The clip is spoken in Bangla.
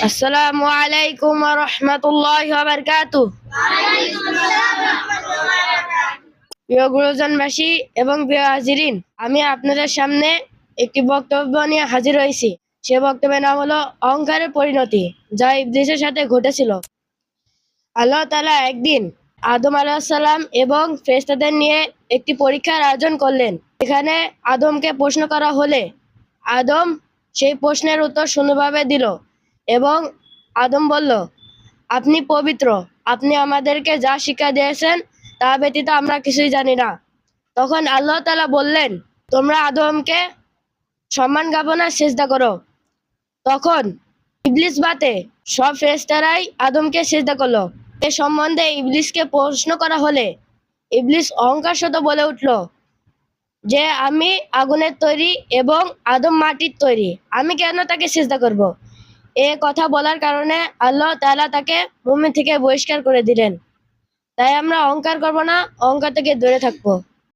আসসালামু আলাইকুম ওয়া রাহমাতুল্লাহি ওয়া বারাকাতুহু। প্রিয় গুরুজনবাসী এবং প্রিয় হাজিরিন, আমি আপনাদের সামনে একটি বক্তব্য নিয়ে হাজির হয়েছি। সে বক্তব্যের নাম হলো অহংকারের পরিণতি, যা ইবলীসের সাথে ঘটেছিল। আল্লাহ তাআলা একদিন আদম আলাইহিস সালাম এবং ফেরেশতাদের নিয়ে একটি পরীক্ষার আয়োজন করলেন। এখানে আদমকে প্রশ্ন করা হলে আদম সেই প্রশ্নের উত্তর সুন্দরভাবে দিল এবং আদম বলল, আপনি পবিত্র, আপনি আমাদেরকে যা শিক্ষা দিয়েছেন তা ব্যতীত আমরা কিছুই জানি না। তখন আল্লাহ তাআলা বললেন, তোমরা আদমকে সম্মান জ্ঞাপনে সিজদা করো। তখন ইবলিস বাদে সব ফেরেশতারাই আদমকে সিজদা করলো। এ সম্বন্ধে ইবলিসকে প্রশ্ন করা হলে ইবলিস অহংকার শত বলে উঠল যে আমি আগুনের তৈরি এবং আদম মাটির তৈরি, আমি কেন তাকে সিজদা করব। এ কথা বলার কারণে আল্লাহ তাআলা তাকে মুমিন থেকে বহিষ্কার করে দিলেন। তাই আমরা অহংকার করব না, অহংকার থেকে দূরে থাকবো।